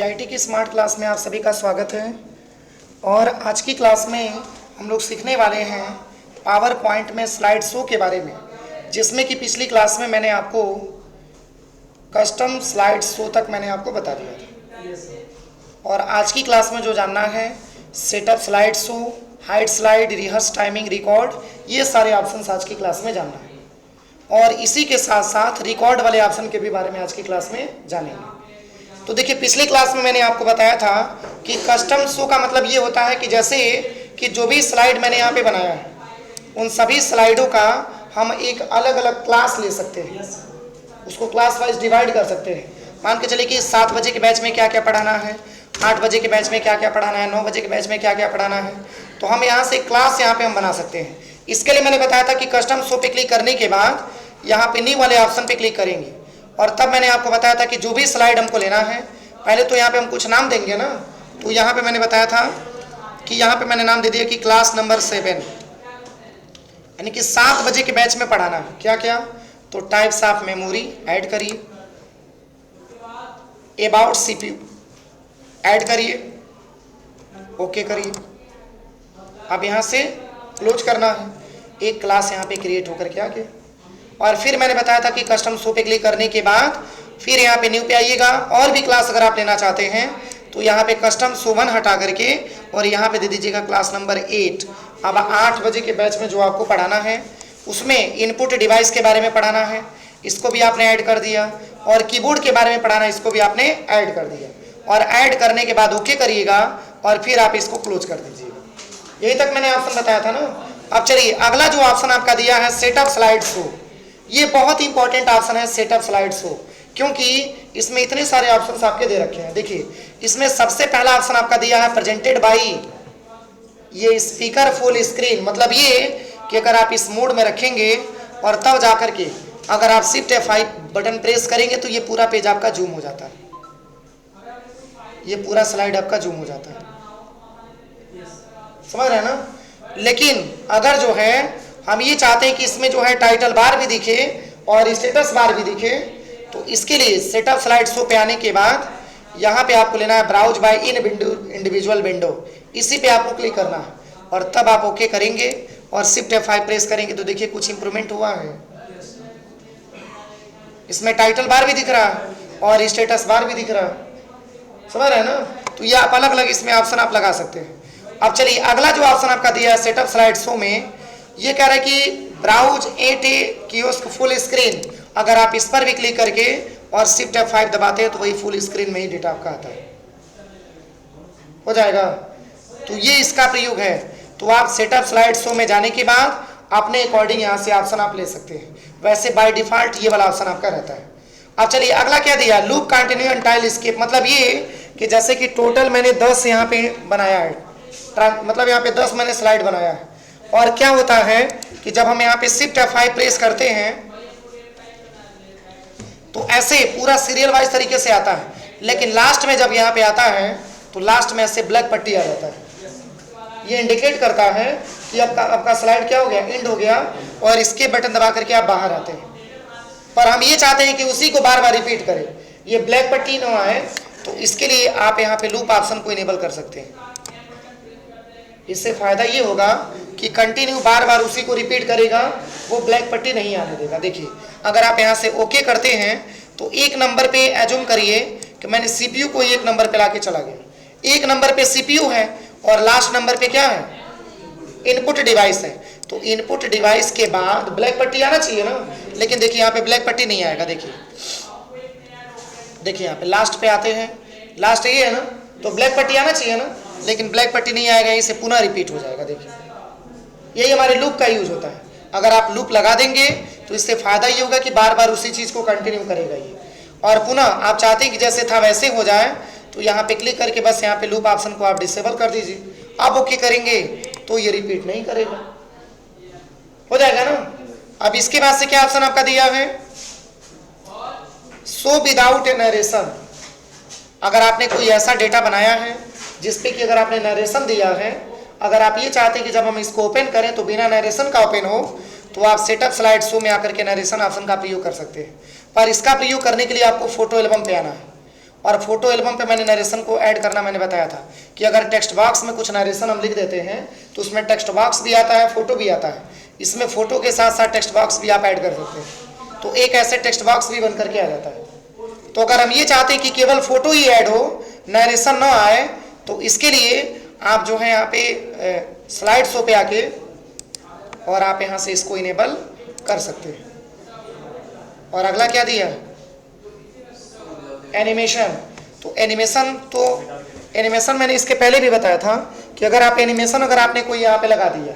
IT की smart class में आप सभी का स्वागत है। और आज की क्लास में हम लोग सीखने वाले हैं पावर पॉइंट में स्लाइड शो के बारे में, जिसमें कि पिछली क्लास में मैंने आपको कस्टम स्लाइड शो तक मैंने आपको बता दिया था। और आज की क्लास में जो जानना है setup slide show, hide slide, rehearse timing, record, ये सारे ऑप्शन आज की क्लास में जानना है। और इसी के साथ साथ रिकॉर्ड वाले ऑप्शन के भी बारे में आज की क्लास में जानेंगे। तो देखिए, पिछली क्लास में मैंने आपको बताया था कि कस्टम शो का मतलब ये होता है कि जैसे कि जो भी स्लाइड मैंने यहाँ पे बनाया है उन सभी स्लाइडों का हम एक अलग अलग क्लास ले सकते हैं, उसको क्लास वाइज डिवाइड कर सकते हैं। मान के चलिए कि 7 बजे के बैच में क्या क्या पढ़ाना है, 8 बजे के बैच में क्या क्या पढ़ाना है, 9 बजे के बैच में क्या क्या पढ़ाना है, तो हम यहाँ से क्लास यहाँ पे हम बना सकते हैं। इसके लिए मैंने बताया था कि कस्टम शो पे क्लिक करने के बाद यहाँ पे न्यू वाले ऑप्शन पे क्लिक करेंगे और तब मैंने आपको बताया था कि जो भी स्लाइड हमको लेना है पहले तो यहाँ पे हम कुछ नाम देंगे ना। तो यहाँ पे मैंने बताया था कि यहाँ पे मैंने नाम दे दिया कि क्लास नंबर 7, यानी कि 7 बजे के बैच में पढ़ाना है। क्या क्या, तो टाइप्स ऑफ मेमोरी ऐड करिए, अबाउट सीपीयू ऐड करिए, ओके करिए। अब यहाँ से क्लोज करना है, एक क्लास यहाँ पे क्रिएट होकर के आके। और फिर मैंने बताया था कि कस्टम शो पे क्लिक करने के बाद फिर यहाँ पे न्यू पे आइएगा। और भी क्लास अगर आप लेना चाहते हैं तो यहाँ पे कस्टम शो 1 हटा करके और यहाँ पे दे दीजिएगा क्लास नंबर 8। अब 8 बजे के बैच में जो आपको पढ़ाना है उसमें इनपुट डिवाइस के बारे में पढ़ाना है, इसको भी आपने ऐड कर दिया। और कीबोर्ड के बारे में पढ़ाना है, इसको भी आपने ऐड कर दिया। और ऐड करने के बाद ओके करिएगा और फिर आप इसको क्लोज कर दीजिएगा। यही तक मैंने ऑप्शन बताया था ना। अब चलिए, अगला जो ऑप्शन आपका दिया है सेटअप स्लाइड शो, ये बहुत इंपॉर्टेंट ऑप्शन है सेटअप स्लाइड शो, क्योंकि इसमें इतने सारे ऑप्शंस आपके दे रखे हैं। देखिए, इसमें सबसे पहला ऑप्शन आपका दिया है प्रेजेंटेड बाई, ये स्पीकर फुल स्क्रीन, मतलब ये कि अगर आप इस मोड में रखेंगे और तब जाकर के अगर आप शिफ्ट F5 बटन प्रेस करेंगे तो ये पूरा पेज आपका जूम हो जाता है, ये पूरा स्लाइड आपका जूम हो जाता है, समझ रहे हैं ना। लेकिन अगर जो है हम ये चाहते हैं कि इसमें जो है टाइटल बार भी दिखे और स्टेटस बार भी दिखे, तो इसके लिए सेटअप स्लाइड शो पे आने के बाद यहाँ पे आपको लेना है ब्राउज बाय इन इंडिविजुअल विंडो, इसी पे आपको क्लिक करना है और तब आप ओके करेंगे और शिफ्ट F5 प्रेस करेंगे तो देखिए कुछ इंप्रूवमेंट हुआ है। इसमें टाइटल बार भी दिख रहा है और स्टेटस बार भी दिख रहा है, समझ रहे हैं ना। तो ये आप अलग अलग इसमें ऑप्शन आप लगा सकते हैं। अब चलिए, अगला जो ऑप्शन आपका दिया है सेटअप स्लाइड शो में, ये कह रहा है कि ब्राउज कियोस्क फुल स्क्रीन, अगर आप इस पर भी क्लिक करके और शिफ्ट F5 दबाते हैं तो वही फुल स्क्रीन में ही डेटा आपका आता है, हो जाएगा। तो ये इसका प्रयोग है। तो आप सेटअप स्लाइड शो में जाने के बाद अपने अकॉर्डिंग यहाँ से ऑप्शन आप ले सकते हैं। वैसे बाय डिफॉल्ट ये वाला ऑप्शन आपका रहता है। अब चलिए, अगला क्या दिया, लूप कंटिन्यू अनटाइल स्किप, मतलब ये कि जैसे कि टोटल मैंने 10 यहाँ पे बनाया है, मतलब यहाँ पे 10 मैंने स्लाइड बनाया है। और क्या होता है कि जब हम यहाँ पे शिफ्ट F5 प्रेस करते हैं तो ऐसे पूरा सीरियल वाइज तरीके से आता है, लेकिन लास्ट में जब यहाँ पे आता है तो लास्ट में ऐसे ब्लैक पट्टी आ जाता है। ये इंडिकेट करता है कि आपका स्लाइड क्या हो गया, एंड हो गया, और इसके बटन दबा करके आप बाहर आते हैं। पर हम ये चाहते हैं कि उसी को बार बार रिपीट करें, ये ब्लैक पट्टी ना आए, तो इसके लिए आप यहाँ पे लूप ऑप्शन को इनेबल कर सकते हैं। इससे फायदा ये होगा कि कंटिन्यू बार बार उसी को रिपीट करेगा, वो ब्लैक पट्टी नहीं आने देगा। देखिए, अगर आप यहाँ से ओके करते हैं तो 1 नंबर पे एज्यूम करिए कि मैंने सीपीयू को 1 नंबर पे लाके चला गया, 1 नंबर पे सीपीयू है और लास्ट नंबर पे क्या है, इनपुट डिवाइस है। तो इनपुट डिवाइस के बाद ब्लैक पट्टी आना चाहिए ना, लेकिन देखिए यहाँ पे ब्लैक पट्टी नहीं आएगा। देखिए यहाँ पे लास्ट पे आते हैं, लास्ट ये है ना, तो ब्लैक पट्टी आना चाहिए ना, लेकिन ब्लैक पट्टी नहीं आएगा, इसे पुनः रिपीट हो जाएगा। देखिए, यही हमारे लूप का यूज होता है। अगर आप लूप लगा देंगे तो इससे फायदा ये होगा कि बार बार उसी चीज को कंटिन्यू करेगा ये। और पुनः आप चाहते हैं कि जैसे था वैसे हो जाए तो यहाँ पे क्लिक करके बस यहाँ पे लूप ऑप्शन को आप डिसेबल कर दीजिए। आप ओके करेंगे तो ये रिपीट नहीं करेगा, हो जाएगा ना। अब इसके बाद से क्या ऑप्शन आपका दिया है, शो विदाउट ए नरेशन। अगर आपने कोई ऐसा डेटा बनाया है जिसपे कि अगर आपने नरेशन दिया है, अगर आप ये चाहते हैं कि जब हम इसको ओपन करें तो बिना नरेशन का ओपन हो, तो आप सेटअप स्लाइड शो में आकर के नरेशन ऑप्शन का प्रयोग कर सकते हैं। पर इसका प्रयोग करने के लिए आपको फोटो एल्बम पे आना है और फोटो एल्बम पे मैंने नरेशन को ऐड करना मैंने बताया था कि अगर टेक्स्ट बॉक्स में कुछ नरेशन हम लिख देते हैं तो उसमें टेक्स्ट बॉक्स भी आता है, फोटो भी आता है। इसमें फोटो के साथ साथ टेक्स्ट बॉक्स भी आप ऐड कर सकते हैं, तो एक ऐसे टेक्स्ट बॉक्स भी बन करके आ जाता है। तो अगर हम ये चाहते हैं कि केवल फोटो ही ऐड हो, नरेशन ना आए, तो इसके लिए आप जो है यहाँ पे स्लाइड शो पे आके और आप यहाँ से इसको इनेबल कर सकते हैं। और अगला क्या दिया, एनिमेशन। तो एनिमेशन मैंने इसके पहले भी बताया था कि अगर आप एनिमेशन अगर आपने कोई यहाँ पे लगा दिया,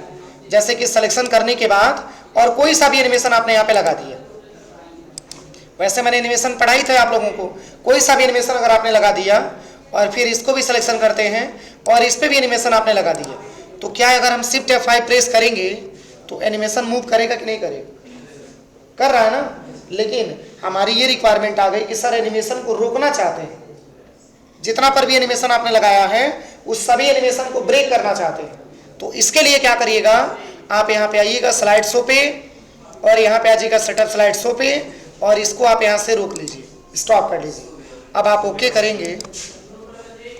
जैसे कि सिलेक्शन करने के बाद और कोई सा भी एनिमेशन आपने यहाँ पे लगा दिया, वैसे मैंने एनिमेशन पढ़ाई थे आप लोगों को, कोई सा भी एनिमेशन अगर आपने लगा दिया और फिर इसको भी सिलेक्शन करते हैं और इस पे भी एनिमेशन आपने लगा दिया, तो क्या है, अगर हम शिफ्ट F5 प्रेस करेंगे तो एनिमेशन मूव करेगा कि नहीं करेगा? कर रहा है ना। लेकिन हमारी ये रिक्वायरमेंट आ गई कि सर एनिमेशन को रोकना चाहते हैं, जितना पर भी एनिमेशन आपने लगाया है उस सभी एनिमेशन को ब्रेक करना चाहते हैं, तो इसके लिए क्या करिएगा, आप यहाँ पे आइएगा स्लाइड शो पे और यहाँ पे आ जाइएगा सेटअप स्लाइड शो पे और इसको आप यहाँ से रोक लीजिए, स्टॉप कर लीजिए। अब आप ओके करेंगे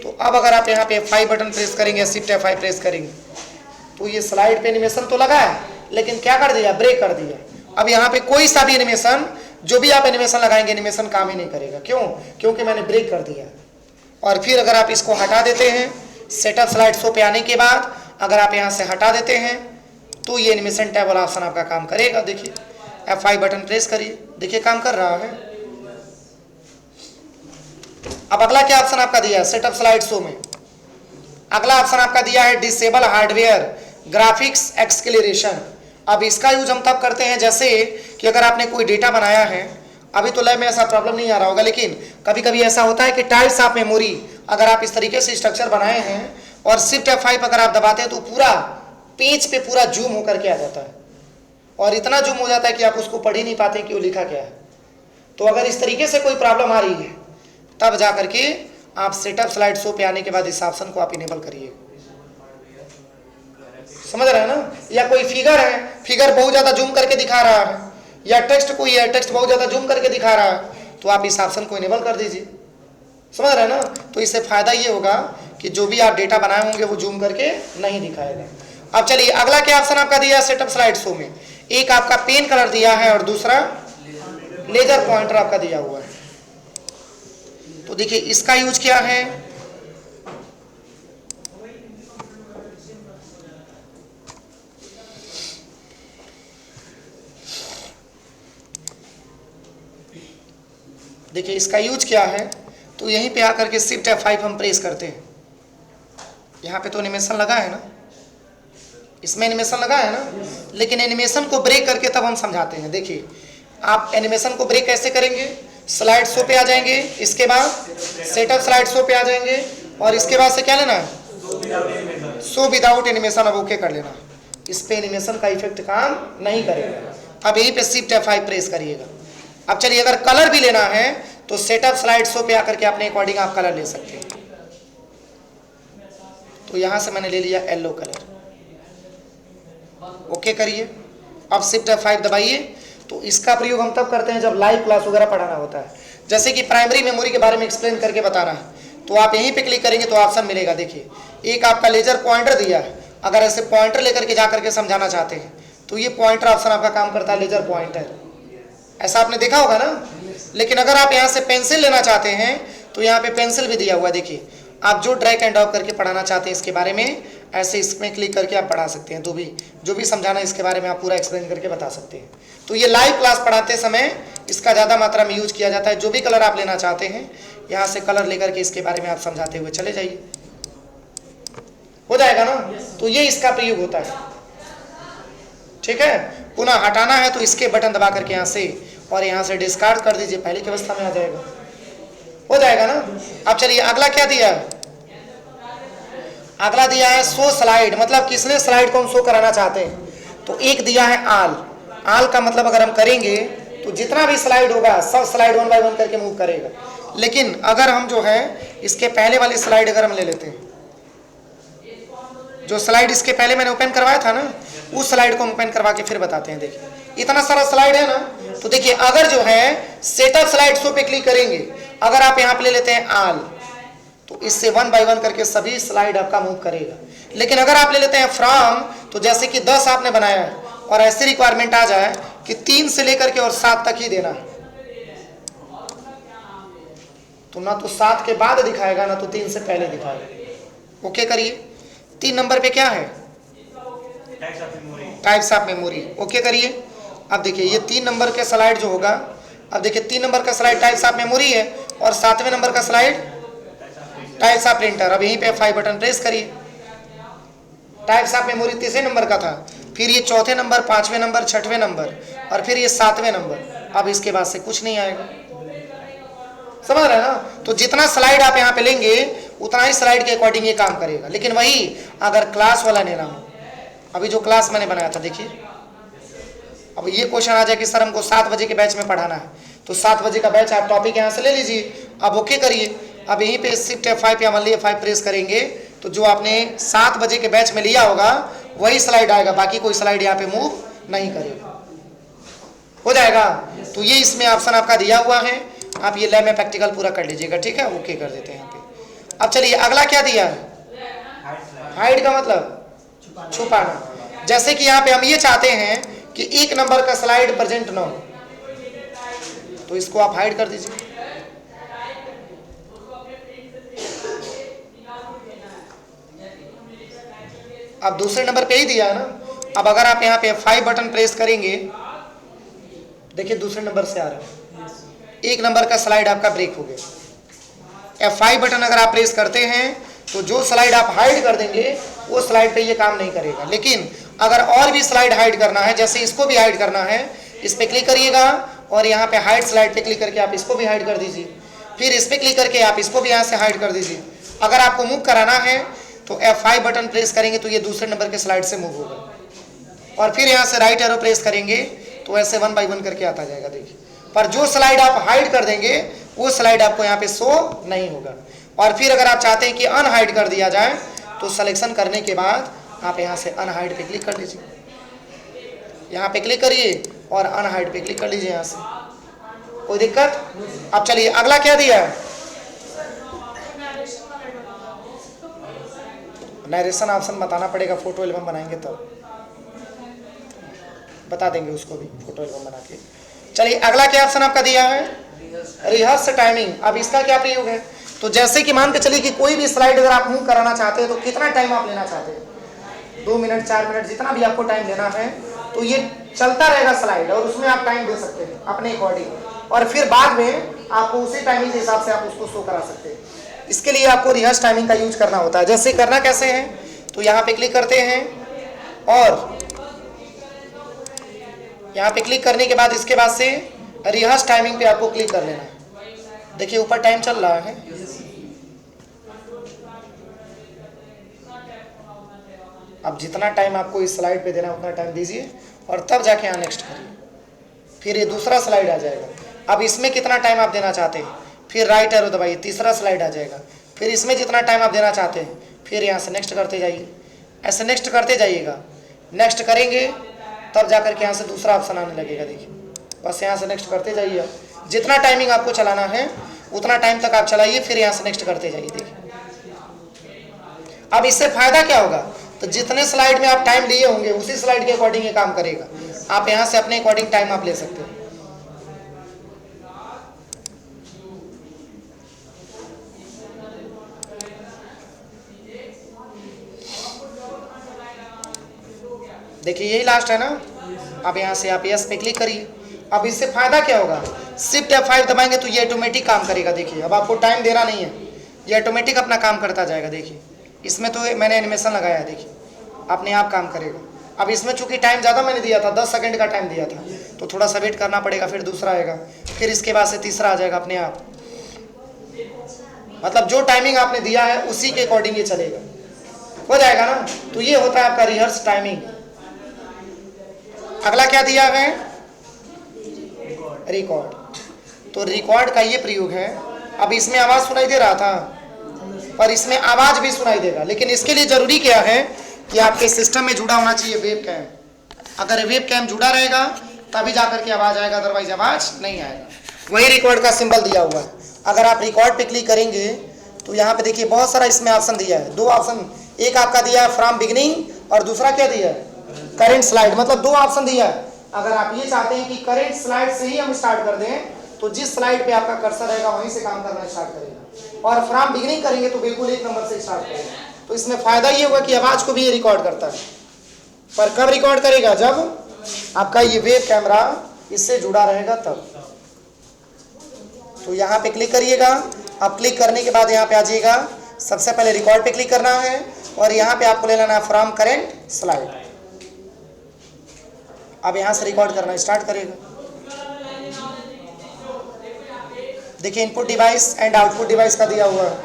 तो अब अगर आप यहाँ पे F5 बटन प्रेस करेंगे, शिफ्ट F5 प्रेस करेंगे, तो ये स्लाइड पे एनिमेशन तो लगा है लेकिन क्या कर दिया, ब्रेक कर दिया। अब यहाँ पे कोई सा भी एनिमेशन, जो भी आप एनिमेशन लगाएंगे, एनिमेशन काम ही नहीं करेगा। क्यों? क्योंकि मैंने ब्रेक कर दिया। और फिर अगर आप इसको हटा देते हैं, सेटअप स्लाइड शो पे आने के बाद अगर आप यहाँ से हटा देते हैं तो ये एनिमेशन टैब वाला ऑप्शन आपका काम करेगा। देखिए F5 बटन प्रेस करिए, देखिए काम कर रहा है। अब अगला क्या ऑप्शन आपका दिया है सेटअप स्लाइड शो में, अगला ऑप्शन आपका दिया है डिसेबल हार्डवेयर ग्राफिक्स एक्सक्लेरेशन। अब इसका यूज हम तब करते हैं जैसे कि अगर आपने कोई डेटा बनाया है, अभी तो लैब में ऐसा प्रॉब्लम नहीं आ रहा होगा, लेकिन कभी कभी ऐसा होता है कि टाइप्स ऑफ मेमोरी अगर आप इस तरीके से स्ट्रक्चर बनाए हैं और शिफ्ट F5 अगर आप दबाते हैं तो पूरा पेज पे पूरा जूम होकर के आ जाता है और इतना जूम हो जाता है कि आप उसको पढ़ ही नहीं पाते कि वो लिखा क्या है। तो अगर इस तरीके से कोई प्रॉब्लम आ रही है तब जा करके आप सेटअप स्लाइड शो पे आने के बाद इस ऑप्शन को आप इनेबल करिए। समझ रहे हैं ना। या कोई फिगर है, फिगर बहुत ज्यादा जूम करके दिखा रहा है, या टेक्स्ट कोई है, टेक्स्ट बहुत ज्यादा जूम करके दिखा रहा है, तो आप इस ऑप्शन को इनेबल कर दीजिए। समझ रहे हैं ना। तो इससे फायदा ये होगा कि जो भी आप डेटा बनाए होंगे वो जूम करके नहीं दिखाएगा। अब चलिए अगला क्या ऑप्शन आपका दिया है सेटअप स्लाइड शो में, एक आपका पेन कलर दिया है और दूसरा लेजर पॉइंटर आपका दिया हुआ है। तो देखिए इसका यूज क्या है, देखिए इसका यूज क्या है, तो यहीं पे आकर के शिफ्ट F5 हम प्रेस करते हैं। यहाँ पे तो एनिमेशन लगा है ना, इसमें एनिमेशन लगा है ना, लेकिन एनिमेशन को ब्रेक करके तब हम समझाते हैं। देखिए आप एनिमेशन को ब्रेक कैसे करेंगे, स्लाइड शो पे आ जाएंगे, इसके बाद सेटअप स्लाइड शो पे आ जाएंगे और इसके बाद से क्या लेना है, शो विदाउट एनिमेशन। अब ओके कर लेना, इस पे एनिमेशन का इफेक्ट काम नहीं करेगा। अब यहीं पे शिफ्ट F5 प्रेस करिएगा। अब चलिए अगर कलर भी लेना है तो सेटअप स्लाइड शो पे आकर के अपने अकॉर्डिंग आप कलर ले सकते हैं। तो यहां से मैंने ले लिया येलो कलर, ओके करिए। अब शिफ्ट F5 दबाइए। तो इसका प्रयोग हम तब करते हैं जब लाइव क्लास वगैरह पढ़ाना होता है, जैसे कि प्राइमरी मेमोरी के बारे में एक्सप्लेन करके बताना है, तो आप यहीं पे क्लिक करेंगे तो ऑप्शन मिलेगा। देखिए एक आपका लेजर पॉइंटर दिया है, अगर ऐसे पॉइंटर लेकर के जाकर के समझाना चाहते हैं तो ये पॉइंटर ऑप्शन आपका काम करता है, लेजर पॉइंटर, ऐसा आपने देखा होगा ना। लेकिन अगर आप यहाँ से पेंसिल लेना चाहते हैं तो यहाँ पे पेंसिल भी दिया हुआ है। देखिए आप जो ड्रैग एंड ड्रॉप करके पढ़ाना चाहते हैं इसके बारे में, ऐसे इसमें क्लिक करके आप पढ़ा सकते हैं। तो भी जो भी समझाना है इसके बारे में आप पूरा एक्सप्लेन करके बता सकते हैं। तो ये लाइव क्लास पढ़ाते समय इसका ज़्यादा मात्रा में यूज किया जाता है। जो भी कलर आप लेना चाहते हैं यहाँ से कलर लेकर के इसके बारे में आप समझाते हुए चले जाइए, हो जाएगा ना। तो ये इसका प्रयोग होता है, ठीक है। पुनः हटाना है तो इसके बटन दबा करके यहाँ से और यहाँ से डिस्कार्ड कर दीजिए, पहले की अवस्था में आ जाएगा, हो जाएगा ना। अब चलिए अगला क्या दिया है, अगला दिया है शो स्लाइड, मतलब किसने स्लाइड को हम शो कराना चाहते हैं। तो एक दिया है आल, आल का मतलब अगर हम करेंगे तो जितना भी स्लाइड होगा सब स्लाइड 1 बाय 1 करके मूव करेगा। लेकिन अगर हम जो है इसके पहले वाली स्लाइड अगर हम ले लेते हैं, जो स्लाइड इसके पहले मैंने ओपन करवाया था ना, उस स्लाइड को हम ओपन करवा के फिर बताते हैं। देखिए इतना सारा स्लाइड है ना, तो देखिए अगर जो है सेटअप स्लाइड शो पे क्लिक करेंगे, अगर आप यहाँ पे ले लेते हैं आल, तो इससे 1 बाय 1 करके सभी स्लाइड आपका मूव करेगा। लेकिन अगर आप ले लेते हैं फ्रॉम, तो जैसे कि 10 आपने बनाया है और ऐसी रिक्वायरमेंट आ जाए कि 3 से लेकर के और 7 तक ही देना है, तो ना तो 7 के बाद दिखाएगा ना तो 3 से पहले दिखाएगा। ओके करिए। 3 नंबर पे क्या है? Types of memory. ओके करिए। अब देखिए ये 3 नंबर के स्लाइड जो होगा, अब देखिए 3 नंबर का स्लाइड टाइप्स ऑफ मेमोरी है और 7वें नंबर का स्लाइड टाइप्स ऑफ प्रिंटर। अब यहीं पे F5 बटन प्रेस करिए। टाइप्स ऑफ मेमोरी 3 नंबर का था, फिर ये 4थे नंबर, 5वें नंबर, 6वें नंबर और फिर ये 7वें नंबर। अब इसके बाद से कुछ नहीं आएगा। समझ रहे हैं ना? तो जितना स्लाइड आप यहाँ पे लेंगे उतना ही स्लाइड के अकॉर्डिंग ये काम करेगा। लेकिन वही अगर क्लास वाला लेना हो, अभी जो क्लास मैंने बनाया था देखिए, अब ये क्वेश्चन आ जाए कि सर हमको 7 बजे के बैच में पढ़ाना है, तो 7 बजे का बैच आप टॉपिक यहाँ से ले लीजिए। अब ओके करिए। अब यहीं पे शिफ्ट F5 या मान लीजिए F5 प्रेस करेंगे तो जो आपने 7 बजे के बैच में लिया होगा वही स्लाइड आएगा, बाकी कोई स्लाइड यहाँ पे मूव नहीं करेगा। हो जाएगा? तो ये इसमें ऑप्शन आपका दिया हुआ है, आप ये लैब में प्रैक्टिकल पूरा कर लीजिएगा। ठीक है, ओके कर देते हैं यहाँ पे। अब चलिए अगला क्या दिया है? हाइड का मतलब छुपाना। जैसे कि यहाँ पे हम ये चाहते हैं कि 1 नंबर का स्लाइड प्रेजेंट ना हो, तो इसको आप हाइड कर दीजिए। अब दूसरे नंबर पे ही दिया है ना। अब अगर आप यहाँ पे F5 बटन प्रेस करेंगे, देखिए दूसरे नंबर से आ रहा है, 1 नंबर का स्लाइड आपका ब्रेक हो गया। F5 बटन अगर आप प्रेस करते हैं तो जो स्लाइड आप हाइड कर देंगे वो स्लाइड पे ये काम नहीं करेगा। लेकिन अगर और भी स्लाइड हाइड करना है, जैसे इसको भी हाइड करना है, इस पे क्लिक करिएगा और यहाँ पे हाइड स्लाइड पे क्लिक करके आप इसको भी हाइड कर दीजिए। फिर इस पे क्लिक करके आप इसको भी यहाँ से हाइड कर दीजिए। अगर आपको मूव कराना है तो F5 बटन प्रेस करेंगे तो ये दूसरे नंबर के स्लाइड से मूव होगा, और फिर यहाँ से राइट एरो प्रेस करेंगे तो ऐसे 1 बाय 1 करके आता जाएगा। देखिए, पर जो स्लाइड आप हाइड कर देंगे वो स्लाइड आपको यहाँ पे शो नहीं होगा। और फिर अगर आप चाहते हैं कि अनहाइड कर दिया जाए तो सिलेक्शन करने के बाद आप यहाँ से अनहाइड पे क्लिक कर लीजिए। यहाँ पे क्लिक करिए और अनहाइड पे क्लिक कर लीजिए यहाँ से। कोई दिक्कत? अब चलिए अगला क्या दिया है? नरेशन ऑप्शन बताना पड़ेगा, फोटो एल्बम बनाएंगे तो बता देंगे उसको भी, फोटो एल्बम बना के। चलिए अगला क्या ऑप्शन आपका दिया है? Rehearse timing. अब इसका क्या प्रयोग है? तो जैसे कि मान के चलिए कि कोई भी स्लाइड अगर आप मूव कराना चाहते हैं तो कितना टाइम आप लेना चाहते हैं? 2 मिनट, 4 मिनट, जितना भी आपको टाइम लेना है, तो ये चलता रहेगा स्लाइड और उसमें आप टाइम दे सकते हैं अपने अकॉर्डिंग, और फिर बाद में आपको उसी टाइमिंग के हिसाब से आप उसको शो करा सकते हैं। इसके लिए आपको रिहर्स टाइमिंग का यूज करना होता है। जैसे करना कैसे है, तो यहाँ पे क्लिक करते हैं और यहाँ पे क्लिक करने के बाद इसके बाद से रिहर्स टाइमिंग पे आपको क्लिक कर लेना है। देखिए ऊपर टाइम चल रहा है। अब जितना टाइम आपको इस स्लाइड पे देना है उतना टाइम दीजिए और तब जाके यहाँ नेक्स्ट करिए। फिर ये दूसरा स्लाइड आ जाएगा। अब इसमें कितना टाइम आप देना चाहते हैं, फिर राइट एरो दबाइए, तीसरा स्लाइड आ जाएगा। फिर इसमें जितना टाइम आप देना चाहते हैं फिर यहाँ से नेक्स्ट करते जाइए। ऐसे नेक्स्ट करते जाइएगा। नेक्स्ट करेंगे तब जाकर के यहाँ से दूसरा ऑप्शन आने लगेगा। देखिए बस यहाँ से नेक्स्ट करते जाइए। जितना टाइमिंग आपको चलाना है उतना टाइम तक आप चलाइए, फिर यहाँ से नेक्स्ट करते जाइए। देखिए अब इससे फायदा क्या होगा, तो जितने स्लाइड में आप टाइम लिए होंगे उसी स्लाइड के अकॉर्डिंग ये काम करेगा। आप यहाँ से अपने अकॉर्डिंग टाइम आप ले सकते हैं। देखिए यही लास्ट है ना। अब यहाँ से आप यस पे क्लिक करिए। अब इससे फायदा क्या होगा, शिफ्ट F5 दबाएंगे तो ये ऑटोमेटिक काम करेगा। देखिए अब आपको टाइम देना नहीं है, ये ऑटोमेटिक अपना काम करता जाएगा। देखिए इसमें तो मैंने एनिमेशन लगाया है, देखिए अपने आप काम करेगा। अब इसमें चूंकि टाइम ज़्यादा मैंने दिया था, 10 सेकंड का टाइम दिया था, तो थोड़ा सा वेट करना पड़ेगा। फिर दूसरा आएगा, फिर इसके बाद से तीसरा आ जाएगा अपने आप। मतलब जो टाइमिंग आपने दिया है उसी के अकॉर्डिंग ये चलेगा, हो जाएगा ना। तो ये होता है आपका रिहर्स टाइमिंग। अगला क्या दिया है, रिकॉर्ड। तो रिकॉर्ड का ये प्रयोग है। अब इसमें आवाज़ सुनाई दे रहा था, पर इसमें आवाज़ भी सुनाई देगा। लेकिन इसके लिए ज़रूरी क्या है कि आपके सिस्टम में जुड़ा होना चाहिए वेब कैम। अगर वेब कैम जुड़ा रहेगा तभी जाकर के आवाज़ आएगा, अदरवाइज आवाज़ नहीं आएगा। वही रिकॉर्ड का सिंबल दिया हुआ है। अगर आप रिकॉर्ड पे क्लिक करेंगे तो यहाँ पे देखिए बहुत सारा इसमें ऑप्शन दिया है, 2 ऑप्शन, एक आपका दिया है फ्रॉम बिगिनिंग और दूसरा क्या दिया है करेंट स्लाइड, मतलब 2 ऑप्शन दिया है। अगर आप ये चाहते हैं कि करेंट स्लाइड से ही हम स्टार्ट कर दें तो जिस स्लाइड पे आपका कर्सर रहेगा वहीं से काम करना स्टार्ट करेगा, और फ्रॉम बिगिनिंग करेंगे तो बिल्कुल 1 नंबर से स्टार्ट करेगा। तो इसमें फायदा ये होगा कि आवाज को भी ये रिकॉर्ड करता है, पर कब रिकॉर्ड करेगा, जब आपका ये वेब कैमरा इससे जुड़ा रहेगा तब। तो यहाँ पे क्लिक करिएगा, आप क्लिक करने के बाद यहाँ पे आ जाइएगा, सबसे पहले रिकॉर्ड पे क्लिक करना है और यहाँ पे आपको ले लेना है फ्रॉम करेंट स्लाइड। अब यहाँ से रिकॉर्ड करना स्टार्ट करेगा। देखिए input device and output device का दिया हुआ है,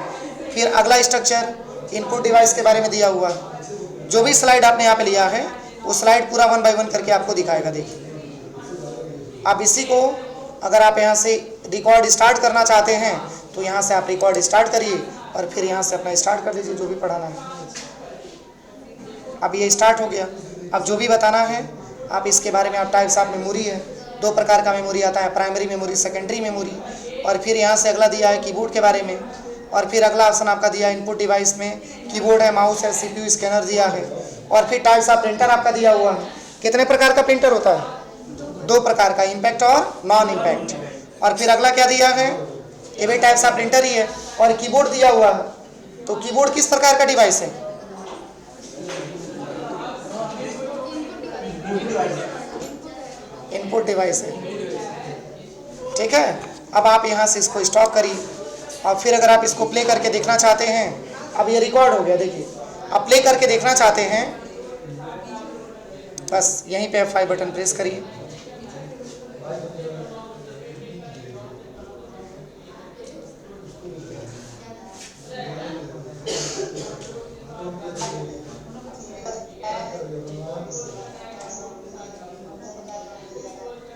फिर अगला स्ट्रक्चर इनपुट डिवाइस के बारे में दिया हुआ है। जो भी स्लाइड आपने यहाँ पे लिया है वो स्लाइड पूरा 1 बाय 1 करके आपको दिखाएगा। देखिए अब इसी को अगर आप यहाँ से रिकॉर्ड स्टार्ट करना चाहते हैं तो यहाँ से आप रिकॉर्ड स्टार्ट करिए और फिर यहाँ से अपना स्टार्ट कर दीजिए जो भी पढ़ाना है। अब ये स्टार्ट हो गया। अब जो भी बताना है आप इसके बारे में, आप टाइप्स ऑफ मेमोरी है, 2 प्रकार का मेमोरी आता है, प्राइमरी मेमोरी, सेकेंडरी मेमोरी। और फिर यहाँ से अगला दिया है कीबोर्ड के बारे में, और फिर अगला ऑप्शन आपका दिया है इनपुट डिवाइस में कीबोर्ड है, माउस है, CPU, स्कैनर दिया है। और फिर टाइप्स ऑफ प्रिंटर आपका दिया हुआ है। कितने प्रकार का प्रिंटर होता है, 2 प्रकार का, इम्पैक्ट और नॉन इम्पैक्ट। और फिर अगला क्या दिया है, ये भी टाइप्स ऑफ प्रिंटर ही है। और कीबोर्ड दिया हुआ है। तो कीबोर्ड किस प्रकार का डिवाइस है, इनपुट डिवाइस है, ठीक है। अब आप यहाँ से इसको स्टॉप करिए और फिर अगर आप इसको प्ले करके देखना चाहते हैं, अब ये रिकॉर्ड हो गया, देखिए आप प्ले करके देखना चाहते हैं, बस यहीं पे F5 बटन प्रेस करिए।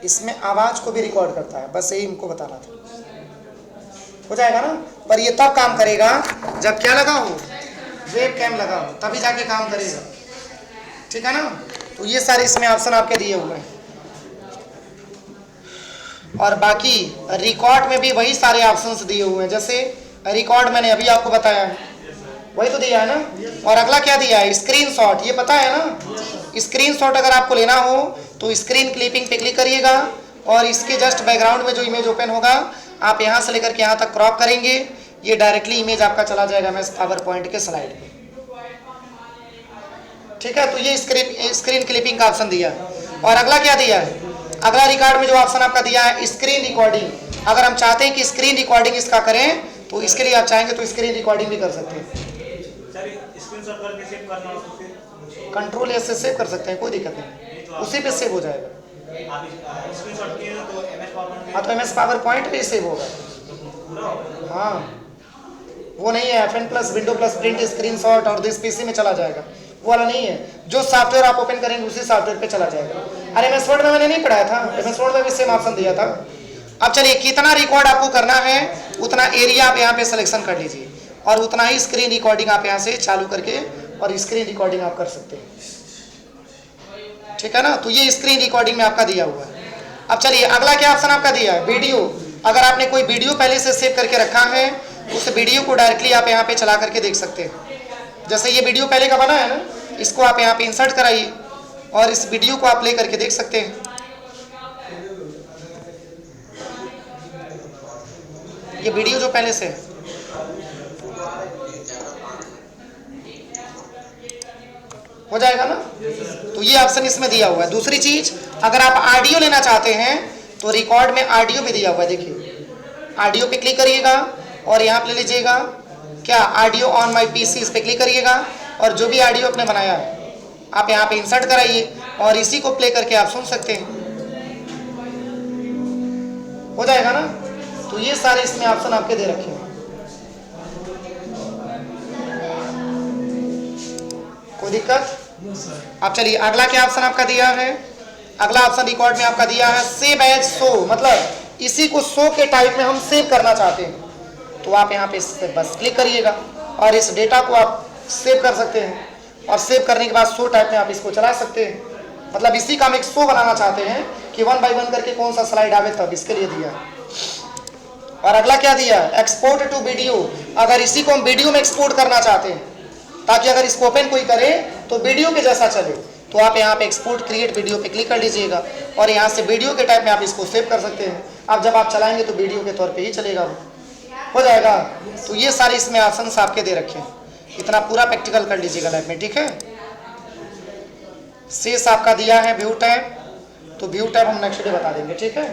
इसमें आवाज को भी रिकॉर्ड करता है, बस यही इनको बताना था। हो जाएगा ना, पर ये तब काम करेगा जब क्या लगा हो, वेब कैम लगा हो, तभी जाके काम करेगा, ठीक है ना। तो ये सारे इसमें ऑप्शन आपके दिए हुए हैं। और बाकी रिकॉर्ड में भी वही सारे ऑप्शंस दिए हुए हैं, जैसे रिकॉर्ड मैंने अभी आपको बताया है, वही तो दिया है ना। और अगला क्या दिया है, स्क्रीनशॉट, ये पता है ना। स्क्रीनशॉट अगर आपको लेना हो तो स्क्रीन क्लिपिंग पे क्लिक करिएगा और इसके जस्ट बैकग्राउंड में जो इमेज ओपन होगा आप यहाँ से लेकर के यहाँ तक क्रॉप करेंगे, ये डायरेक्टली इमेज आपका चला जाएगा MS पावर पॉइंट के स्लाइड पे, ठीक है। तो ये स्क्रीन क्लिपिंग का ऑप्शन दिया है। और अगला क्या दिया है, अगला रिकॉर्ड में जो ऑप्शन आपका दिया है स्क्रीन रिकॉर्डिंग। अगर हम चाहते हैं कि स्क्रीन रिकॉर्डिंग इसका करें तो इसके लिए आप चाहेंगे तो स्क्रीन रिकॉर्डिंग भी कर सकते हैं। कंट्रोल से सेव कर सकते हैं, कोई दिक्कत नहीं, उसी पे सेव हो जाएगा। हाँ तो MS पावर पॉइंट पे सेव होगा। हाँ वो नहीं है FN+ window plus print screenshot और दिस PC में चला जाएगा, वो वाला नहीं है। जो सॉफ्टवेयर आप ओपन करेंगे उसी सॉफ्टवेयर पे चला जाएगा। अरे MS वर्ड में मैंने नहीं पढ़ाया था, MS वर्ड में भी सेम ऑप्शन दिया था। अब चलिए कितना रिकॉर्ड आपको करना है उतना एरिया आप यहाँ पे सिलेक्शन कर लीजिए और उतना ही स्क्रीन रिकॉर्डिंग आप यहाँ से चालू करके और स्क्रीन रिकॉर्डिंग आप कर सकते हैं, ठीक है ना। तो ये स्क्रीन रिकॉर्डिंग में आपका दिया हुआ है। अब चलिए अगला क्या ऑप्शन आपका दिया है, वीडियो। अगर आपने कोई वीडियो पहले से सेव करके रखा है उस वीडियो को डायरेक्टली आप यहाँ पे चला करके देख सकते हैं। जैसे ये वीडियो पहले का बना है ना, इसको आप यहाँ पे इंसर्ट कराइए और इस वीडियो को आप प्ले करके देख सकते हैं। ये वीडियो जो पहले से है, हो जाएगा ना। तो ये ऑप्शन इसमें दिया हुआ है। दूसरी चीज, अगर आप ऑडियो लेना चाहते हैं तो रिकॉर्ड में ऑडियो भी दिया हुआ है। देखिए ऑडियो पे क्लिक करिएगा और यहाँ पे ले लीजिएगा क्या, ऑडियो ऑन माय PC, इस पे क्लिक करिएगा और जो भी ऑडियो आपने बनाया है आप यहाँ पे इंसर्ट कराइए और इसी को प्ले करके आप सुन सकते हैं, हो जाएगा ना। तो ये सारे इसमें ऑप्शन आपके दे रखे हैं। कोई दिक्कत? अब चलिए अगला क्या ऑप्शन आपका दिया है, अगला ऑप्शन रिकॉर्ड में आपका दिया है सेव एज शो, मतलब इसी को शो के टाइप में हम सेव करना चाहते हैं तो आप यहाँ पे इस पे बस क्लिक करिएगा और इस डेटा को आप सेव कर सकते हैं और सेव करने के बाद शो टाइप में आप इसको चला सकते हैं। मतलब इसी का हम एक शो बनाना चाहते हैं कि 1 बाय 1 करके कौन सा स्लाइड आवे, तब इसके लिए दिया है। और अगला क्या दिया, एक्सपोर्ट टू वीडियो। अगर इसी को हम वीडियो में एक्सपोर्ट करना चाहते हैं ताकि अगर इसको ओपन कोई करे तो वीडियो के जैसा चले, तो आप यहाँ पे एक्सपोर्ट क्रिएट वीडियो पे क्लिक कर लीजिएगा और यहाँ से वीडियो के टाइप में आप इसको सेव कर सकते हैं। अब जब आप चलाएंगे तो वीडियो के तौर पे ही चलेगा, हो जाएगा। तो ये सारे इसमें ऑप्शंस आपके दे रखे हैं, इतना पूरा प्रैक्टिकल कर लीजिएगा लैब में, ठीक है। शेष आपका दिया है व्यू टैब, तो व्यू टैब हम नेक्स्ट डे बता देंगे, ठीक है।